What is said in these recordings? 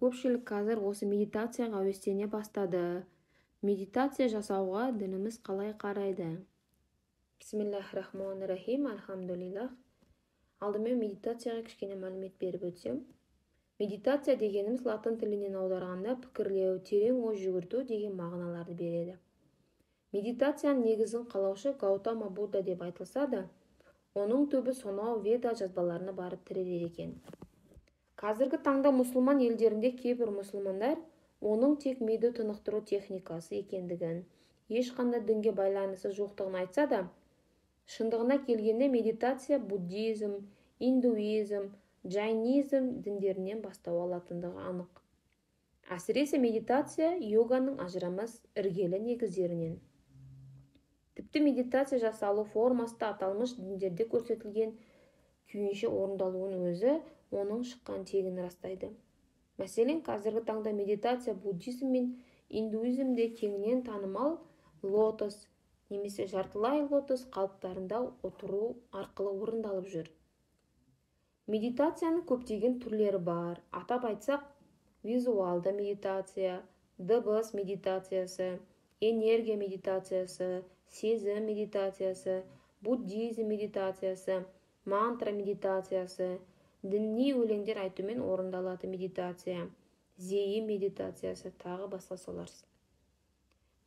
көпшілік қазір осы медитацияға әуестене бастады. Медитация жасауға дініміз қалай қарайды? Бисмиллахир-рахманир-рахим, альхамдулиллах. Алдымен медитацияға кішкене мәлімет беріп өтсем. Медитация дегеніміз латын тілінен аударғанда пікірлеу, терең ой жүгірту деген мағыналарды береді. Медитацияның негізін қалаушы Гаутама Будда деп айтылса да, оның түбі сонау Веда жазбаларына барып тірелер екен. Қазіргі таңда мұсылман елдерінде кейбір мұсылмандар оның тек миды тынықтыру техникасы екендігін, ешқандай дінге байланысы жоқтығын айтса да, шындығына келгенде медитация буддизм, индуизм, джайнизм діндерінен бастау алатындығы анық. Әсіресе медитация йоганың ажырамас іргелі негіздерінен. Тіпті медитация жасалу формасы да аталмыш діндерде көрсетілген күйінше орындалуын өзі оның шыққан тегін растайды. Мәселен, қазіргі таңда медитация буддизм мен индуизмде кеңінен танымал лотос немесе жартылай лотос қалыптарында отыру арқылы орындалып жүр. Медитацияның көптеген түрлері бар. Атап айтсақ, визуалды медитация, дыбыс медитациясы, энергия медитациясы, сезім медитациясы, буддизм медитациясы, мантра медитациясы, діни өлеңдер айтумен орындалатын медитация, зейін медитациясы, тағы басқа соларсыз.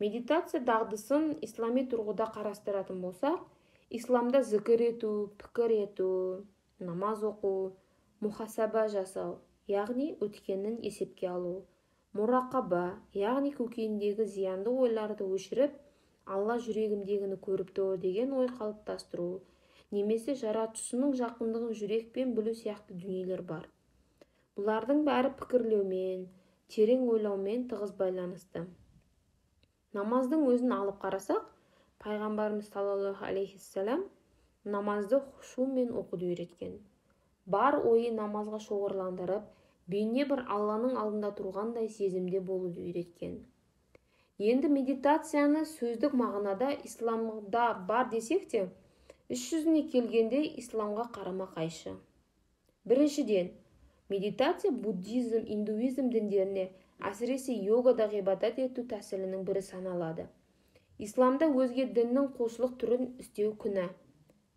Медитация дағдысын ислами тұрғыда қарастыратын болсақ, исламда зікір ету, пікір ету, намаз оқу, мухасаба жасау, яғни өткенін есепке алу, мурақаба, яғни көкейіндегі зиянды ойларды өшіріп, Алла жүрегімдегіні көріп тұр деген ой қалыптастыру, немесе жаратушының жақындығын жүрекпен білу сияқты дүниелер бар. Бұлардың бәрі пікірлеумен, терең ойлаумен тығыз байланысты. Намаздың өзін алып қарасақ, пайғамбарымыз саллаллаху алейхиссалам намазды хушумен оқуды үйреткен. Бар ойы намазға шоғырландырып, бейне бір Алланың алдында тұрғандай сезімде болуды үйреткен. Енді медитацияны сөздік мағынада исламда бар десек те, іс жүзіне келгенде исламға қарама қайшы. Біріншіден, медитация буддизм, индуизм діндеріне, әсіресе йогада ғибадат ету тәсілінің бірі саналады. Исламда өзге діннің құлшылық түрін істеу күнә.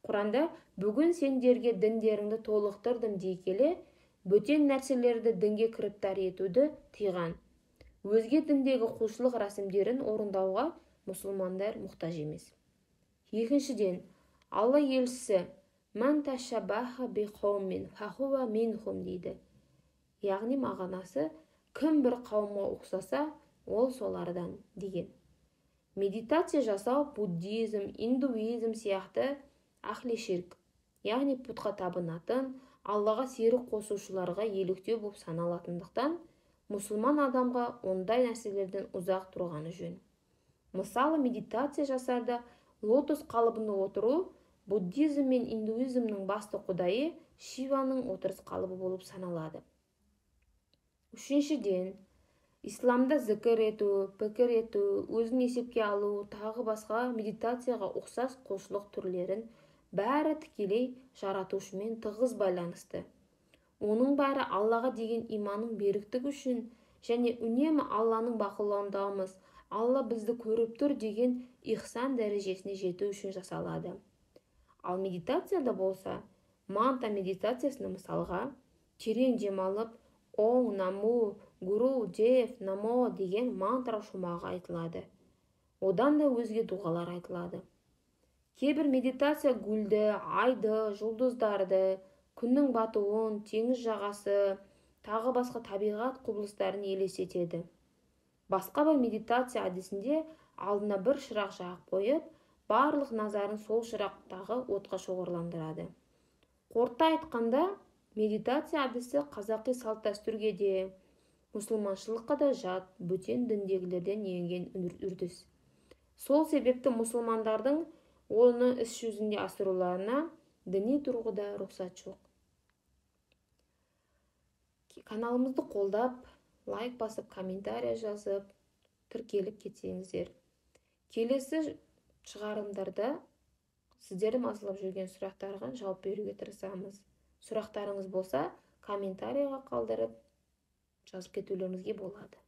Құранда бүгін сендерге діндеріңді толықтырдым дей келе, бөтен нәрселерді дінге кіріптар етуді тыйған. Өзге діндегі құлшылық рәсімдерін орындауға мұсылмандар мұқтаж емес. Екіншіден, Алла елшісі «Ман ташабаха би қаумен фахуа минхум» дейді. Яғни мағынасы кім бір қауымға ұқсаса, ол солардан деген. Медитация жасау буддизм, индуизм сияқты ахли ширк, яғни пұтқа табынатын, Аллаға серік қосушыларға еліктеу болып саналатындықтан, мұсылман адамға ондай нәрселерден ұзақ тұрғаны жөн. Мысалы, медитация жасарда лотос қалыбында отыру буддизм мен индуизмнің басты құдайы Шиваның отырыс қалыбы болып саналады. Үшіншіден, исламда зікір ету, пікір ету, өзін есепке алу, тағы басқа медитацияға ұқсас құлшылық түрлерін бәрі тікелей жаратушымен тығыз байланысты. Оның бәрі Аллаға деген иманның беріктігі үшін және үнемі Алланың бақылауындамыз, Алла бізді көріп тұр деген ихсан дәрежесіне жету үшін жасалады. Ал медитацияда болса, манта медитациясына мысалға, терең демалып, оң, наму, гуру, дев, намо деген мантра шумағы айтылады. Одан да өзге дұғалар айтылады. Кейбір медитация гүлді, айды, жұлдыздарды, күннің батуын, теңіз жағасы, тағы басқа табиғат құбылыстарын елестетеді. Басқа бір медитация әдісінде алдына бір шырақ жағып қойып, барлық назарын сол шырақтағы отқа шоғырландырады. Қорыта айтқанда, медитация әдісі қазақи салт-дәстүрге де, мұсылманшылыққа да жат, бөтен діндегілерден енген үрдіс. Сол себепті мұсылмандардың оны іс жүзінде асыруларына діни тұрғыда рұқсат жоқ. Каналымызды қолдап, лайк басып, комментария жазып, тіркеліп кетсеңіздер. Келесі шығарылымдарда сіздерді мазалап жүрген сұрақтарға жауап беруге тырысамыз. Сұрақтарыңыз болса, комментарияға қалдырып жазып кетулеріңізге болады.